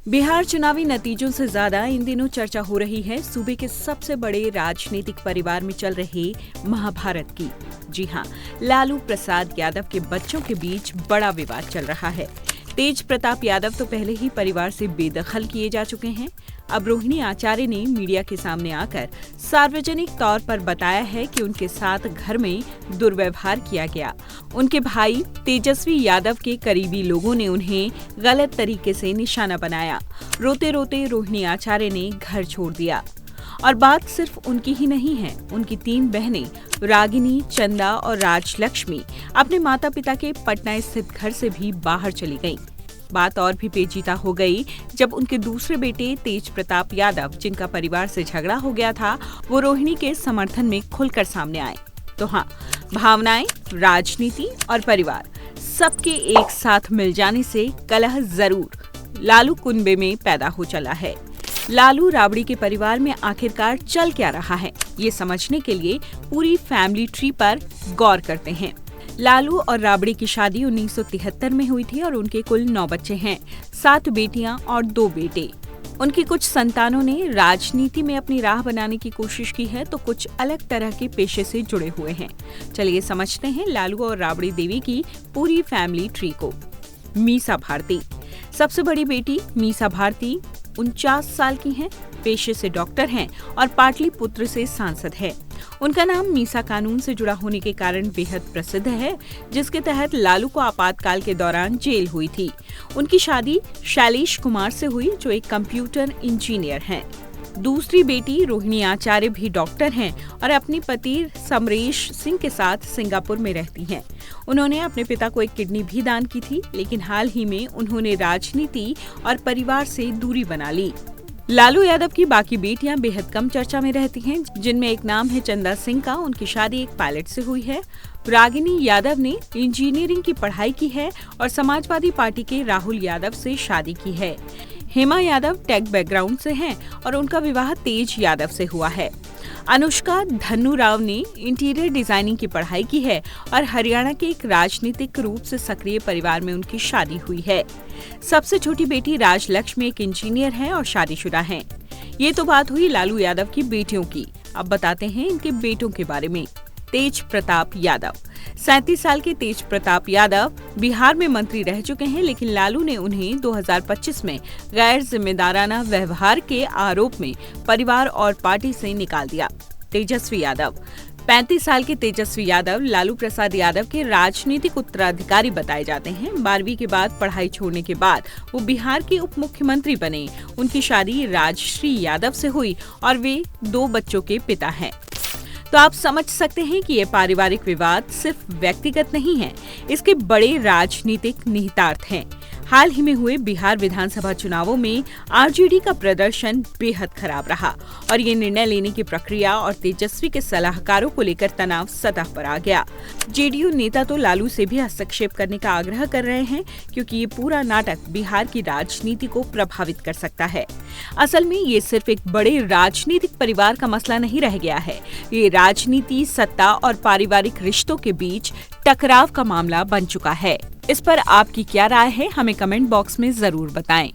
बिहार चुनावी नतीजों से ज्यादा इन दिनों चर्चा हो रही है सूबे के सबसे बड़े राजनीतिक परिवार में चल रहे महाभारत की। जी हां, लालू प्रसाद यादव के बच्चों के बीच बड़ा विवाद चल रहा है। तेज प्रताप यादव तो पहले ही परिवार से बेदखल किए जा चुके हैं। अब रोहिणी आचार्य ने मीडिया के सामने आकर सार्वजनिक तौर पर बताया है कि उनके साथ घर में दुर्व्यवहार किया गया। उनके भाई तेजस्वी यादव के करीबी लोगों ने उन्हें गलत तरीके से निशाना बनाया। रोते रोते रोहिणी आचार्य ने घर छोड़ दिया। और बात सिर्फ उनकी ही नहीं है, उनकी 3 बहनें रागिनी, चंदा और राजलक्ष्मी अपने माता पिता के पटना स्थित घर से भी बाहर चली गईं। बात और भी पेचीदा हो गई जब उनके दूसरे बेटे तेज प्रताप यादव, जिनका परिवार से झगड़ा हो गया था, वो रोहिणी के समर्थन में खुलकर सामने आए। तो हाँ, भावनाएं, राजनीति और परिवार सबके एक साथ मिल जाने से कलह जरूर लालू कुनबे में पैदा हो चला है। लालू राबड़ी के परिवार में आखिरकार चल क्या रहा है, ये समझने के लिए पूरी फैमिली ट्री पर गौर करते हैं। लालू और राबड़ी की शादी 1973 में हुई थी और उनके कुल 9 बच्चे हैं, 7 बेटियां और 2 बेटे। उनकी कुछ संतानों ने राजनीति में अपनी राह बनाने की कोशिश की है, तो कुछ अलग तरह के पेशे से जुड़े हुए हैं। चलिए समझते हैं लालू और राबड़ी देवी की पूरी फैमिली ट्री को। मीसा भारती सबसे बड़ी बेटी मीसा भारती 49 साल की हैं, पेशे से डॉक्टर हैं और पाटलिपुत्र से सांसद है। उनका नाम मीसा कानून से जुड़ा होने के कारण बेहद प्रसिद्ध है, जिसके तहत लालू को आपातकाल के दौरान जेल हुई थी। उनकी शादी शैलेश कुमार से हुई, जो एक कंप्यूटर इंजीनियर हैं। दूसरी बेटी रोहिणी आचार्य भी डॉक्टर हैं और अपने पति समरेश सिंह के साथ सिंगापुर में रहती हैं। उन्होंने अपने पिता को एक किडनी भी दान की थी, लेकिन हाल ही में उन्होंने राजनीति और परिवार से दूरी बना ली। लालू यादव की बाकी बेटियां बेहद कम चर्चा में रहती हैं, जिनमें एक नाम है चंदा सिंह का। उनकी शादी एक पायलट से हुई है। रागिनी यादव ने इंजीनियरिंग की पढ़ाई की है और समाजवादी पार्टी के राहुल यादव से शादी की है। हेमा यादव टेक बैकग्राउंड से हैं और उनका विवाह तेज यादव से हुआ है। अनुष्का धन्नू राव ने इंटीरियर डिजाइनिंग की पढ़ाई की है और हरियाणा के एक राजनीतिक रूप से सक्रिय परिवार में उनकी शादी हुई है। सबसे छोटी बेटी राजलक्ष्मी एक इंजीनियर है और शादीशुदा हैं। ये तो बात हुई लालू यादव की बेटियों की। अब बताते हैं इनके बेटों के बारे में। तेज प्रताप यादव 37 साल के तेज प्रताप यादव बिहार में मंत्री रह चुके हैं, लेकिन लालू ने उन्हें 2025 में गैर जिम्मेदाराना व्यवहार के आरोप में परिवार और पार्टी से निकाल दिया। तेजस्वी यादव 35 साल के तेजस्वी यादव लालू प्रसाद यादव के राजनीतिक उत्तराधिकारी बताए जाते हैं। 12वीं के बाद पढ़ाई छोड़ने के बाद वो बिहार के उप मुख्यमंत्री बने। उनकी शादी राजश्री यादव से हुई और वे 2 बच्चों के पिता हैं। तो आप समझ सकते हैं कि ये पारिवारिक विवाद सिर्फ व्यक्तिगत नहीं है, इसके बड़े राजनीतिक निहितार्थ हैं। हाल ही में हुए बिहार विधानसभा चुनावों में आरजेडी का प्रदर्शन बेहद खराब रहा और ये निर्णय लेने की प्रक्रिया और तेजस्वी के सलाहकारों को लेकर तनाव सतह पर आ गया। जेडीयू नेता तो लालू से भी हस्तक्षेप करने का आग्रह कर रहे हैं, क्योंकि ये पूरा नाटक बिहार की राजनीति को प्रभावित कर सकता है। असल में ये सिर्फ एक बड़े राजनीतिक परिवार का मसला नहीं रह गया है, ये राजनीति, सत्ता और पारिवारिक रिश्तों के बीच टकराव का मामला बन चुका है। इस पर आपकी क्या राय है, हमें कमेंट बॉक्स में जरूर बताएं।